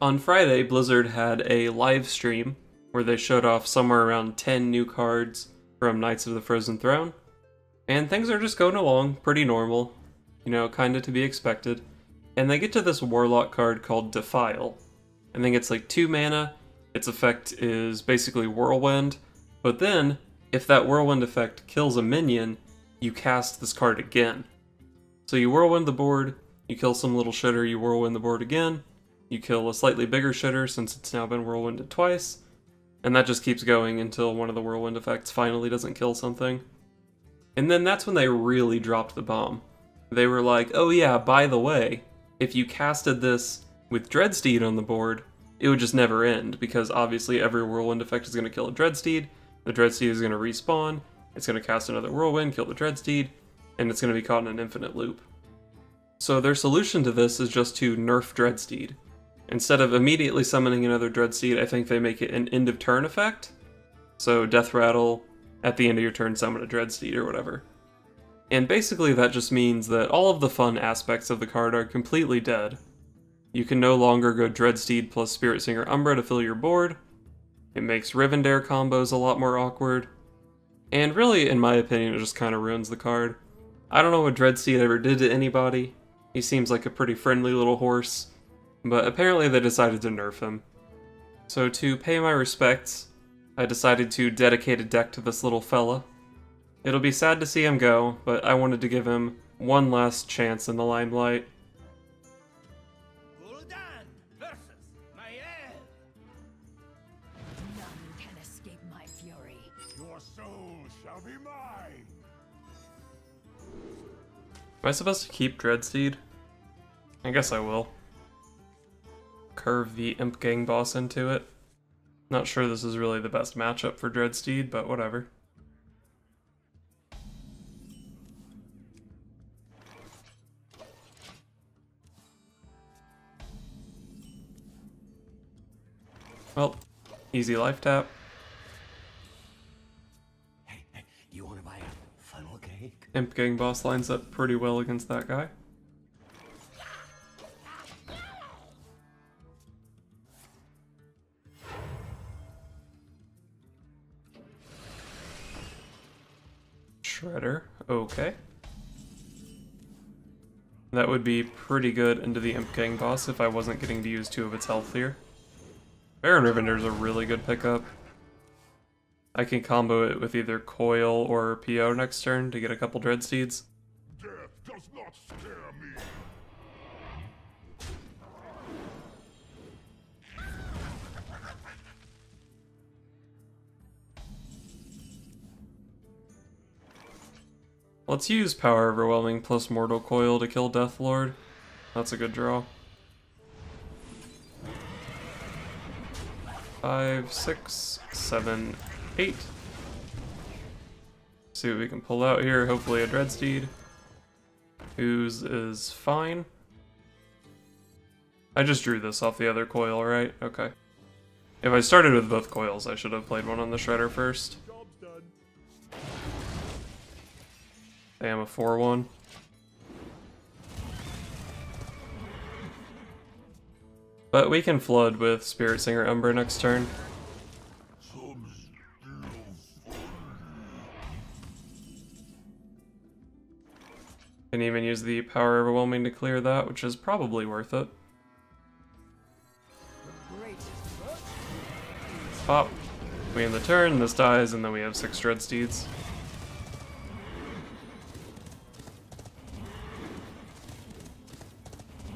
On Friday, Blizzard had a live stream where they showed off somewhere around 10 new cards from Knights of the Frozen Throne. And things are just going along pretty normal, you know, kinda to be expected. And they get to this Warlock card called Defile. I think it's like 2 mana, its effect is basically Whirlwind, but then, if that Whirlwind effect kills a minion, you cast this card again. So you Whirlwind the board, you kill some little shitter, you Whirlwind the board again, you kill a slightly bigger shitter since it's now been Whirlwinded twice, and that just keeps going until one of the Whirlwind effects finally doesn't kill something. And then that's when they really dropped the bomb. They were like, oh yeah, by the way, if you casted this with Dreadsteed on the board, it would just never end, because obviously every Whirlwind effect is going to kill a Dreadsteed, the Dreadsteed is going to respawn, it's going to cast another Whirlwind, kill the Dreadsteed, and it's going to be caught in an infinite loop. So their solution to this is just to nerf Dreadsteed. Instead of immediately summoning another Dreadsteed, I think they make it an end of turn effect. So Deathrattle, at the end of your turn summon a Dreadsteed or whatever. And basically that just means that all of the fun aspects of the card are completely dead. You can no longer go Dreadsteed plus Spirit Singer Umbra to fill your board. It makes Rivendare combos a lot more awkward. And really, in my opinion, it just kind of ruins the card. I don't know what Dreadsteed ever did to anybody. He seems like a pretty friendly little horse, but apparently they decided to nerf him. So to pay my respects, I decided to dedicate a deck to this little fella. It'll be sad to see him go, but I wanted to give him one last chance in the limelight. None can escape my fury. Your soul shall be mine. Am I supposed to keep Dreadsteed? I guess I will. Curve the Imp Gang boss into it. Not sure this is really the best matchup for Dreadsteed, but whatever. Well, easy life tap. Hey, you want to buy a funnel cake? Imp Gang boss lines up pretty well against that guy. Shredder, okay. That would be pretty good into the Imp Gang boss if I wasn't getting to use 2 of its health here. Baron Rivendare is a really good pickup. I can combo it with either Coil or PO next turn to get a couple Dreadsteeds. Death does not scare me. Let's use Power Overwhelming plus Mortal Coil to kill Deathlord. That's a good draw. 5, 6, 7, 8. See what we can pull out here. Hopefully a Dreadsteed. Ooze is fine. I just drew this off the other coil, right? Okay. If I started with both coils, I should have played one on the Shredder first. Job's done. Damn, a 4-1. But we can flood with Spirit Singer Umbra next turn. Can even use the Power Overwhelming to clear that, which is probably worth it. Pop. We end the turn, this dies, and then we have 6 Dreadsteeds.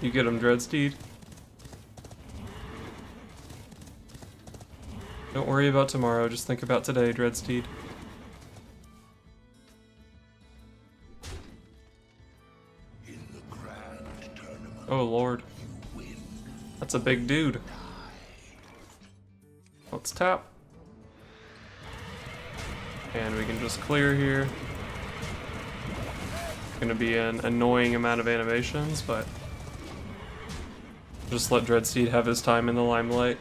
You get him, Dreadsteed. Don't worry about tomorrow, just think about today, Dreadsteed. Oh lord. That's a big dude. Let's tap. And we can just clear here. Gonna be an annoying amount of animations, but just let Dreadsteed have his time in the limelight.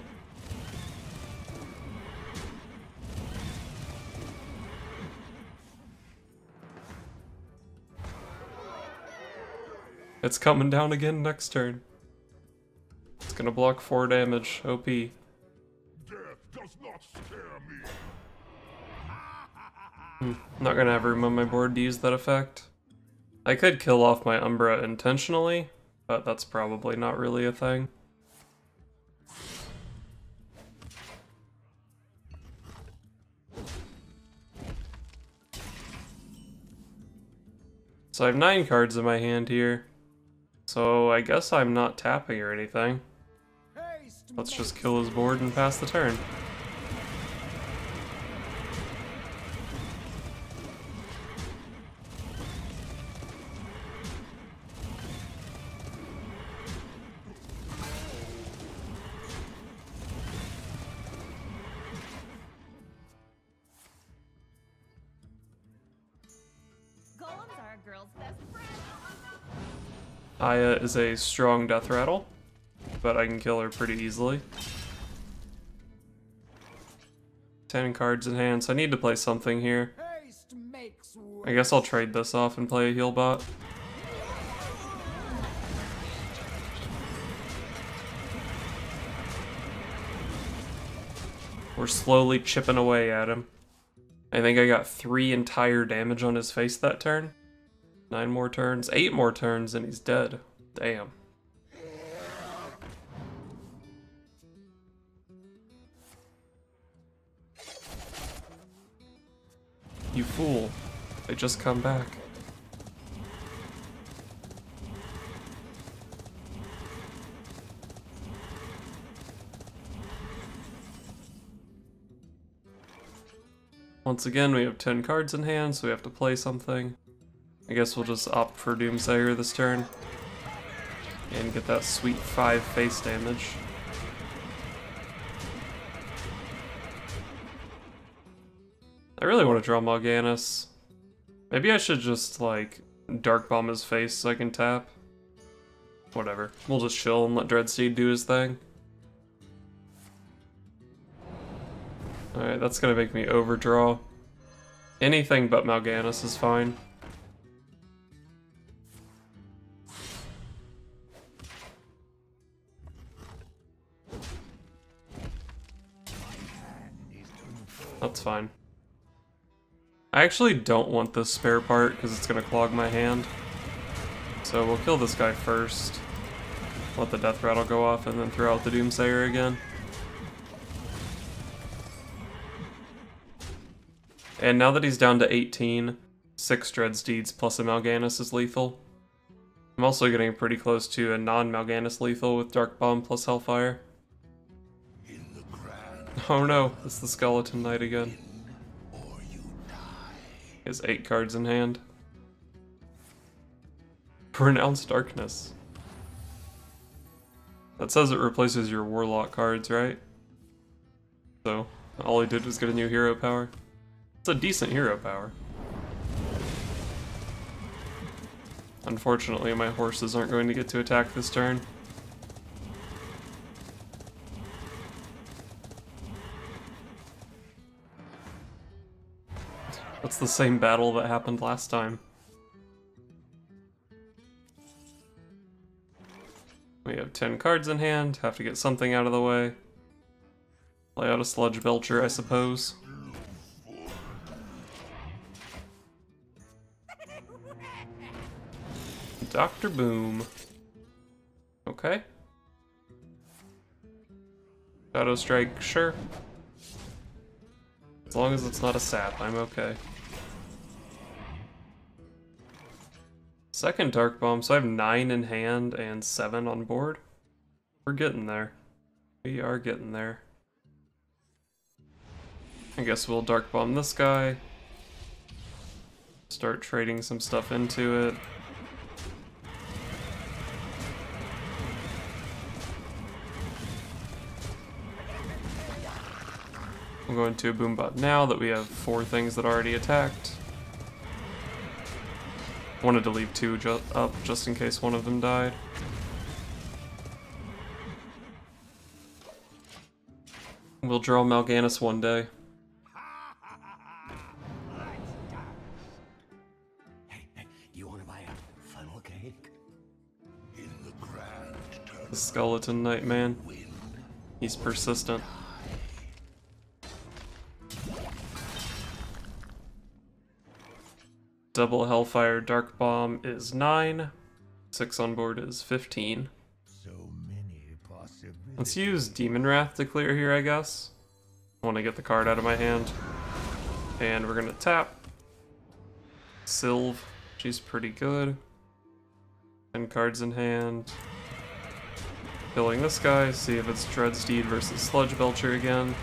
It's coming down again next turn. It's gonna block 4 damage. OP. Death does not scare me. Not gonna have room on my board to use that effect. I could kill off my Umbra intentionally, but that's probably not really a thing. So I have 9 cards in my hand here. So I guess I'm not tapping or anything. Let's just kill his board and pass the turn. Golems are a girl's best friend. Aya is a strong Deathrattle, but I can kill her pretty easily. 10 cards in hand, so I need to play something here. I guess I'll trade this off and play a heal bot. We're slowly chipping away at him. I think I got 3 entire damage on his face that turn. 9 more turns, 8 more turns, and he's dead. Damn. You fool. They just come back. Once again, we have 10 cards in hand, so we have to play something. I guess we'll just opt for Doomsayer this turn. And get that sweet 5 face damage. I really want to draw Mal'Ganis. Maybe I should just, like, Dark Bomb his face so I can tap. Whatever. We'll just chill and let Dreadsteed do his thing. Alright, that's gonna make me overdraw. Anything but Mal'Ganis is fine. That's fine. I actually don't want this spare part because it's going to clog my hand. So we'll kill this guy first. Let the Deathrattle go off and then throw out the Doomsayer again. And now that he's down to 18, 6 Dreadsteeds plus a Mal'Ganis is lethal. I'm also getting pretty close to a non-Mal'Ganis lethal with Dark Bomb plus Hellfire. Oh no, it's the Skeleton Knight again. He has 8 cards in hand. Pronounced Darkness. That says it replaces your Warlock cards, right? So, all he did was get a new hero power. It's a decent hero power. Unfortunately, my horses aren't going to get to attack this turn. That's the same battle that happened last time. We have 10 cards in hand, have to get something out of the way. Play out a Sludge Belcher, I suppose. Dr. Boom. Okay. Shadow Strike, sure. As long as it's not a sap, I'm okay. Second Dark Bomb, so I have 9 in hand and 7 on board. We're getting there. We are getting there. I guess we'll Dark Bomb this guy. Start trading some stuff into it. I'm going to a Boombot now that we have 4 things that already attacked. Wanted to leave 2 up just in case one of them died. We'll draw Mal'Ganis one day. Hey, you want to buy a funnel cake? In the grand This Skeleton Knight, man. He's persistent. Double Hellfire Dark Bomb is 9. 6 on board is 15. So many possibilities. Let's use Demon Wrath to clear here, I guess. I want to get the card out of my hand. And we're gonna tap. Sylve, she's pretty good. 10 cards in hand. Killing this guy, see if it's Dreadsteed versus Sludge Belcher again.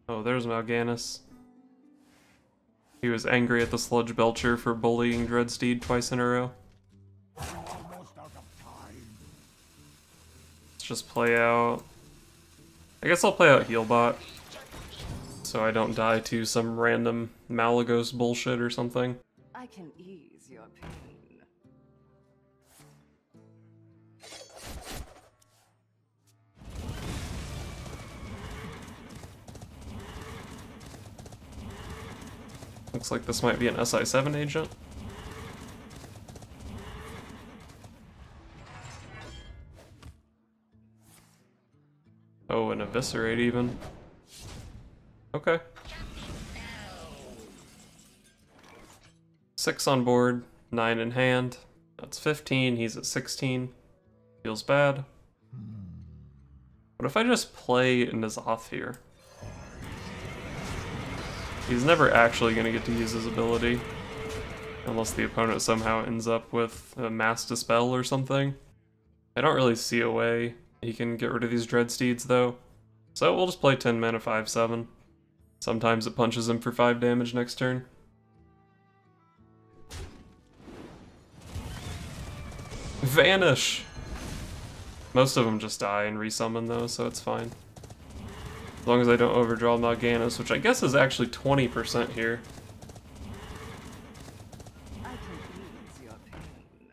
Oh, there's Mal'Ganis. He was angry at the Sludge Belcher for bullying Dreadsteed twice in a row. Almost out of time. Let's just play out... I guess I'll play out Healbot, so I don't die to some random Malagos bullshit or something. I can ease your pain. Looks like this might be an SI7 agent. Oh, an Eviscerate even. Okay. 6 on board, 9 in hand. That's 15, he's at 16. Feels bad. What if I just play N'Zoth here? He's never actually going to get to use his ability. Unless the opponent somehow ends up with a Mass Dispel or something. I don't really see a way he can get rid of these Dreadsteeds though. So we'll just play 10 mana 5/7. Sometimes it punches him for 5 damage next turn. Vanish! Most of them just die and resummon though, so it's fine. As long as I don't overdraw Mal'Ganis, which I guess is actually 20% here. I can ease your pain.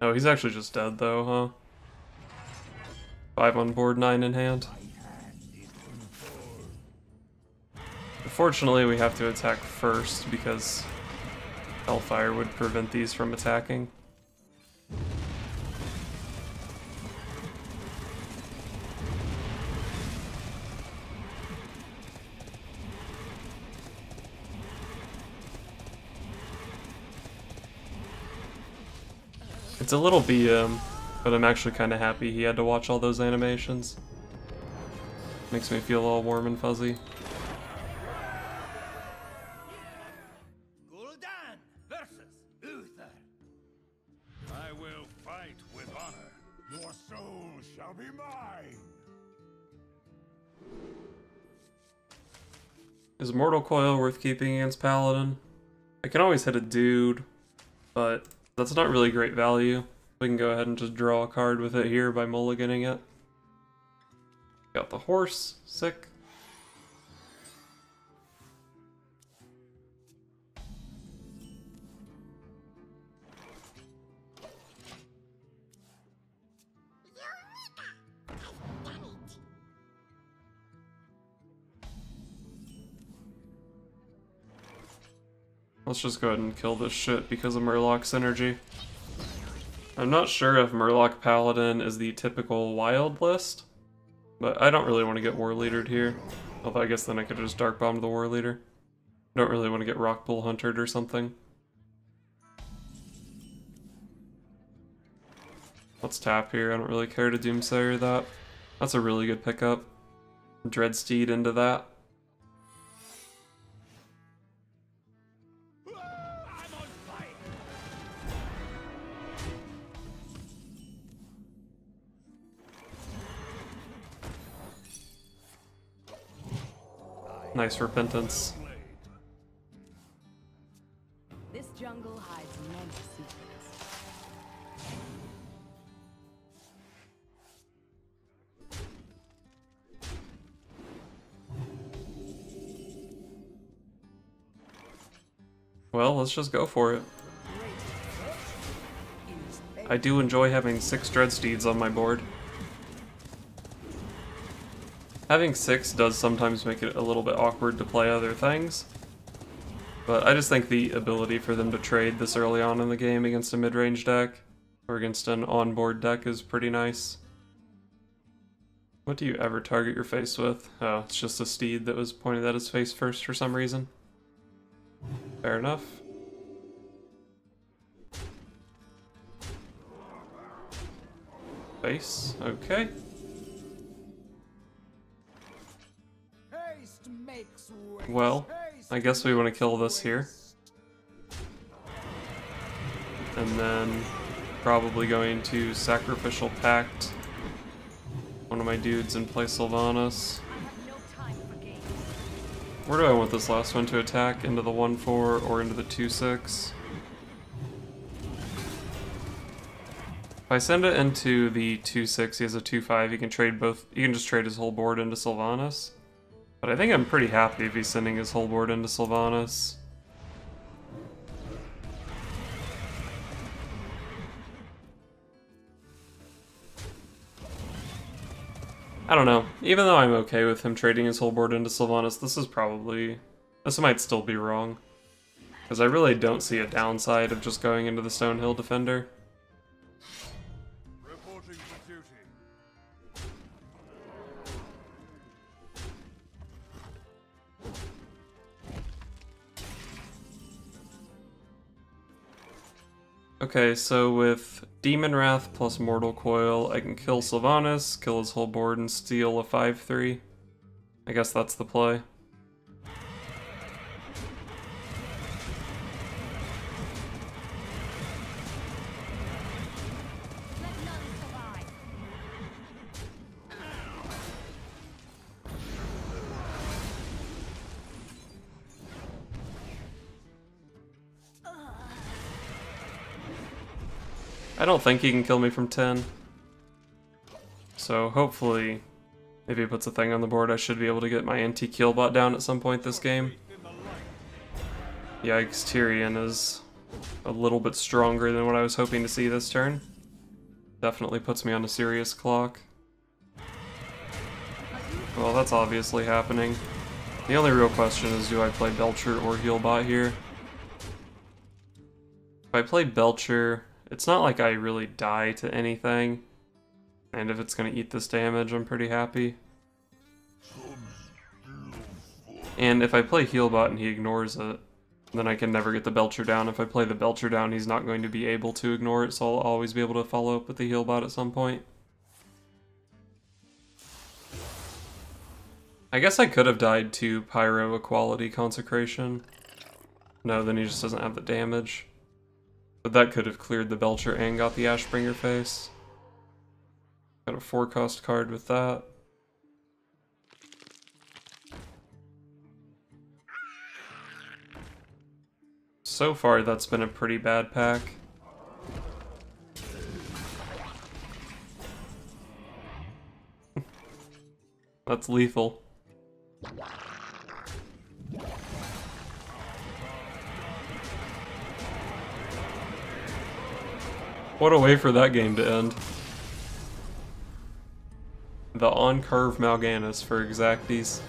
Oh, he's actually just dead though, huh? 5 on board, 9 in hand. Unfortunately, we have to attack first because Hellfire would prevent these from attacking. It's a little BM, but I'm actually kind of happy he had to watch all those animations. Makes me feel all warm and fuzzy. Gul'dan versus Uther. I will fight with honor. Your soul shall be mine. Is Mortal Coil worth keeping against Paladin? I can always hit a dude, but that's not really great value. We can go ahead and just draw a card with it here by mulliganing it. Got the horse, sick. Let's just go ahead and kill this shit because of Murloc's energy. I'm not sure if Murloc Paladin is the typical wild list, but I don't really want to get War Leadered here. Although I guess then I could just Dark Bomb the War Leader. Don't really want to get Rockpool Huntered or something. Let's tap here, I don't really care to Doomsayer that. That's a really good pickup. Dreadsteed into that. Nice Repentance. This jungle hides many secrets. Well, let's just go for it. I do enjoy having 6 Dreadsteeds on my board. Having 6 does sometimes make it a little bit awkward to play other things, but I just think the ability for them to trade this early on in the game against a mid-range deck or against an onboard deck is pretty nice. What do you ever target your face with? Oh, it's just a steed that was pointed at his face first for some reason. Fair enough. Face, okay. Well, I guess we want to kill this here. And then probably going to Sacrificial Pact one of my dudes and play Sylvanas. Where do I want this last one to attack? Into the 1-4 or into the 2-6? If I send it into the 2-6, he has a 2-5, he can trade both. He can just trade his whole board into Sylvanas. But I think I'm pretty happy if he's sending his whole board into Sylvanas. I don't know. Even though I'm okay with him trading his whole board into Sylvanas, this might still be wrong. Because I really don't see a downside of just going into the Stonehill Defender. Reporting for duty. Okay, so with Demon Wrath plus Mortal Coil, I can kill Sylvanas, kill his whole board, and steal a 5-3. I guess that's the play. I don't think he can kill me from 10. So hopefully, if he puts a thing on the board, I should be able to get my anti-Keelbot bot down at some point this game. Yikes, Tyrion is a little bit stronger than what I was hoping to see this turn. Definitely puts me on a serious clock. Well, that's obviously happening. The only real question is, do I play Belcher or Healbot here? If I play Belcher, it's not like I really die to anything, and if it's going to eat this damage, I'm pretty happy. And if I play Healbot and he ignores it, then I can never get the Belcher down. If I play the Belcher down, he's not going to be able to ignore it, so I'll always be able to follow up with the Healbot at some point. I guess I could have died to Pyro Equality Consecration. No, then he just doesn't have the damage. But that could have cleared the Belcher and got the Ashbringer face. Got a 4-cost card with that. So far, that's been a pretty bad pack. That's lethal. What a way for that game to end. The on-curve Mal'Ganis for Exacties.